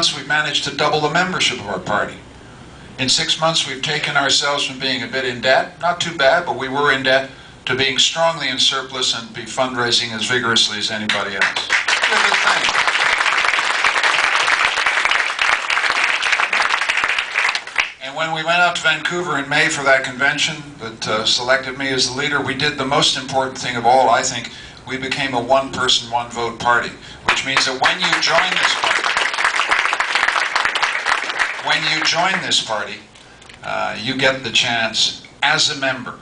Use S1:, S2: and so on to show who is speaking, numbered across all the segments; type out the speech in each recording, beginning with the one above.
S1: months, we've managed to double the membership of our party. In 6 months, we've taken ourselves from being a bit in debt, not too bad, but we were in debt, to being strongly in surplus and be fundraising as vigorously as anybody else. It's a good thing. And when we went out to Vancouver in May for that convention that selected me as the leader, we did the most important thing of all, I think. We became a one-person, one-vote party, which means that when you join this party, you get the chance, as a member,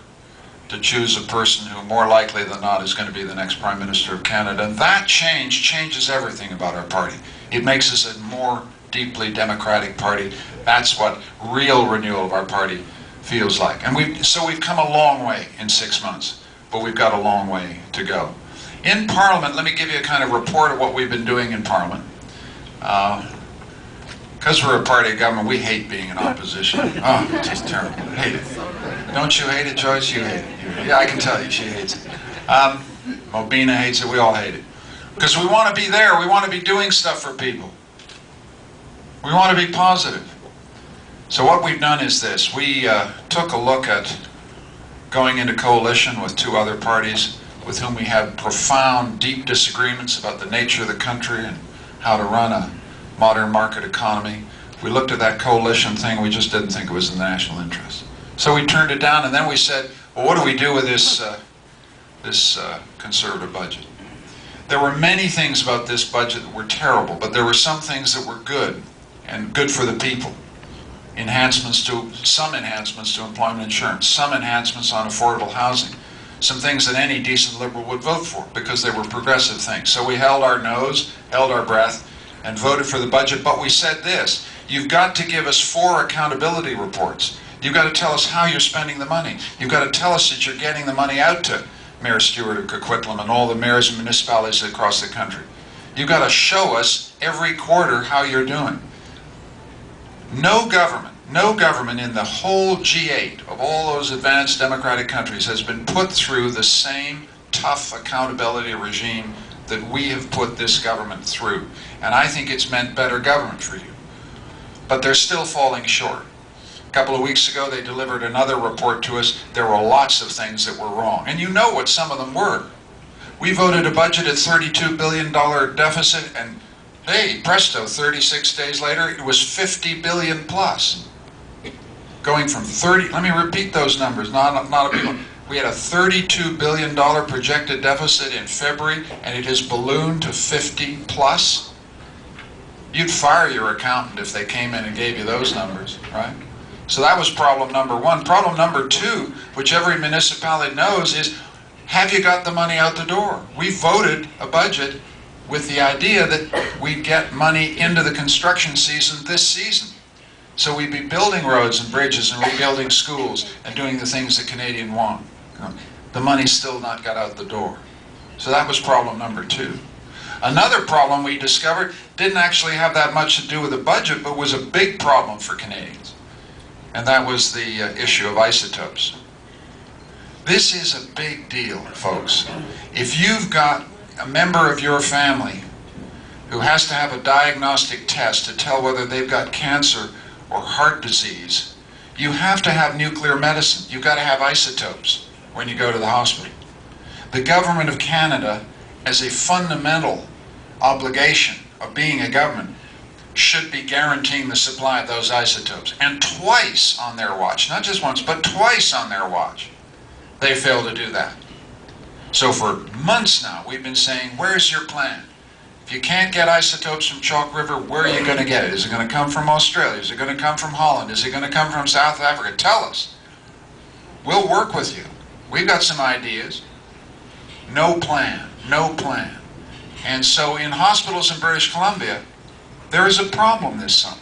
S1: to choose a person who more likely than not is going to be the next Prime Minister of Canada. And that changes everything about our party. It makes us a more deeply democratic party. That's what real renewal of our party feels like. And we've come a long way in 6 months, but we've got a long way to go. In Parliament, let me give you a kind of report of what we've been doing in Parliament. Because we're a party of government, we hate being in opposition. Oh, it's just terrible. Hate it. Don't you hate it, Joyce? You hate it. Yeah, I can tell you, she hates it. Mobina hates it. We all hate it. Because we want to be there. We want to be doing stuff for people. We want to be positive. So what we've done is this. We took a look at going into coalition with 2 other parties with whom we had profound, deep disagreements about the nature of the country and how to run a modern market economy. We looked at that coalition thing, we just didn't think it was in the national interest. So we turned it down, and then we said, well, what do we do with this conservative budget? There were many things about this budget that were terrible, but there were some things that were good, and good for the people. Some enhancements to employment insurance, some enhancements on affordable housing, some things that any decent Liberal would vote for, because they were progressive things. So we held our nose, held our breath, and voted for the budget, but we said this: you've got to give us 4 accountability reports. You've got to tell us how you're spending the money. You've got to tell us that you're getting the money out to Mayor Stewart of Coquitlam and all the mayors and municipalities across the country. You've got to show us every quarter how you're doing. No government in the whole G8 of all those advanced democratic countries has been put through the same tough accountability regime that we have put this government through. And I think it's meant better government for you. But they're still falling short. A couple of weeks ago, they delivered another report to us. There were lots of things that were wrong. And you know what some of them were. We voted a budget at $32 billion deficit, and hey, presto, 36 days later, it was 50 billion plus. Going from 30, let me repeat those numbers, not a big one. We had a $32 billion projected deficit in February, and it has ballooned to 50 plus. You'd fire your accountant if they came in and gave you those numbers, right? So that was problem number 1. Problem number 2, which every municipality knows, is have you got the money out the door? We voted a budget with the idea that we'd get money into the construction season this season. So we'd be building roads and bridges and rebuilding schools and doing the things that Canadians want. The money's still not got out the door. So that was problem number 2. Another problem we discovered didn't actually have that much to do with the budget, but was a big problem for Canadians. And that was the issue of isotopes. This is a big deal, folks. If you've got a member of your family who has to have a diagnostic test to tell whether they've got cancer or heart disease, you have to have nuclear medicine. You've got to have isotopes when you go to the hospital. The government of Canada, as a fundamental obligation of being a government, should be guaranteeing the supply of those isotopes. And twice on their watch, not just once, but twice on their watch, they failed to do that. So for months now, we've been saying, where's your plan? If you can't get isotopes from Chalk River, where are you going to get it? Is it going to come from Australia? Is it going to come from Holland? Is it going to come from South Africa? Tell us. We'll work with you. We've got some ideas. No plan. No plan. And so in hospitals in British Columbia, there is a problem this summer.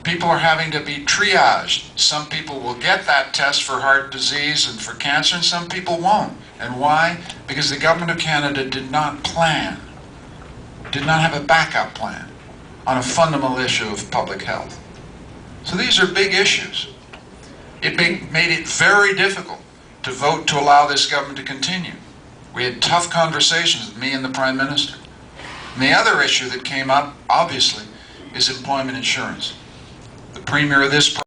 S1: People are having to be triaged. Some people will get that test for heart disease and for cancer, and some people won't. And why? Because the government of Canada did not plan, did not have a backup plan on a fundamental issue of public health. So these are big issues. It made it very difficult to vote to allow this government to continue. We had tough conversations with me and the Prime Minister. And the other issue that came up, obviously, is employment insurance. The premier of this